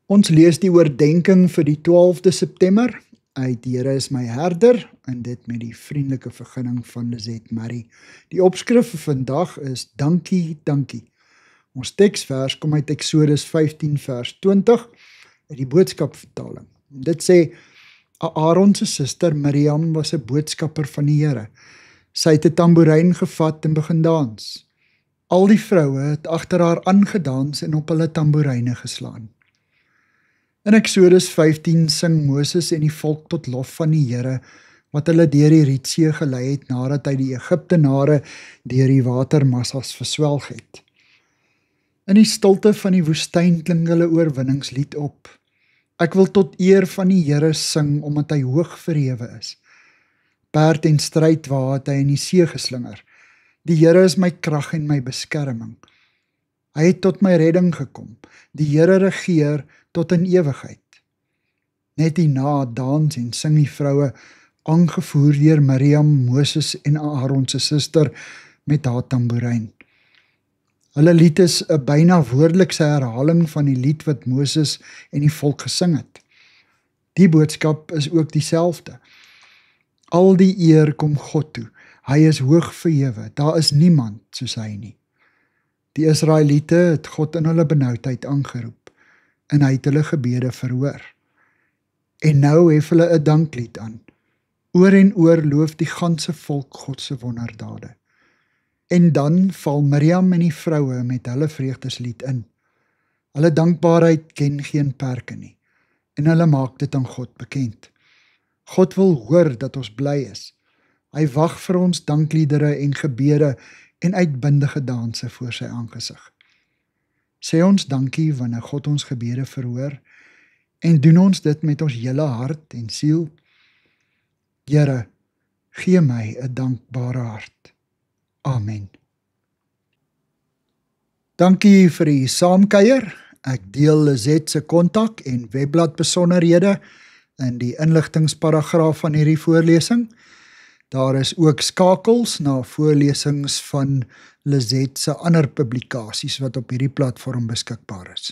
Ons lees die oordenking vir die 12de September uit Die Here is my herder, en dit met die vriendelike vergunning van Lizette Marie. Die opskrif vir vandag is Dankie, dankie. Ons teksvers kom uit Eksodus 15 vers 20 uit die boodskapvertaling. Dit sê, Aaron se suster Miriam was 'n boodskapper van die Here. Sy het 'n tamboerijn gevat en begin dans. Al die vroue het agter haar aangedans en op hulle tamboeryne geslaan. In Eksodus 15 sing Moses en die volk tot lof van die Here, wat hulle deur die Rietsee gelei het nadat hy die Egiptenare deur die watermassas verswelg het. In die stilte van die woestyn klink hulle oorwinningslied op. Ek wil tot eer van die Here sing, omdat hy hoog verhewe is. Perd en strydwa het hy in die see geslinger. Die Here is my krag en my beskerming. Hy het tot my redding gekom. Die Here regeer tot in ewigheid. Net hierna dans en sing die vroue, aangevoer deur Miriam, Moses en Aaron se suster met haar tamboerijn. Hulle lied is 'n byna woordelikse herhaling van die lied wat Moses en die volk gesing het. Die boodskap is ook dieselfde. Al die eer kom God toe. Hy is hoog verhewe. Daar is niemand soos hy nie. Die Israeliete het God in hulle benoudheid aangeroep, en hy het hulle gebede verhoor. En nou hef hulle 'n danklied aan. Oor en oor loof die ganse volk God se wonderdade. En dan val Miriam en die vroue met hulle vreugdeslied in. Hulle dankbaarheid ken geen perke nie, en hulle maak dit aan God bekend. God wil hoor dat ons bly is. Hy wag vir ons dankliedere en gebede en uitbundige danse voor sy aangesig. Sê ons dankie wanneer God ons gebede verhoor, en doen ons dit met ons hele hart en siel. Here, gee my 'n dankbare hart. Amen. Dankie vir die saamkuier. Ek deel Lizette se kontak en webblad besonderhede in die inligtingsparagraaf van hierdie voorlesing. Daar is ook skakels na voorlesings van Lizette se ander publikasies wat op hierdie platform beskikbaar is.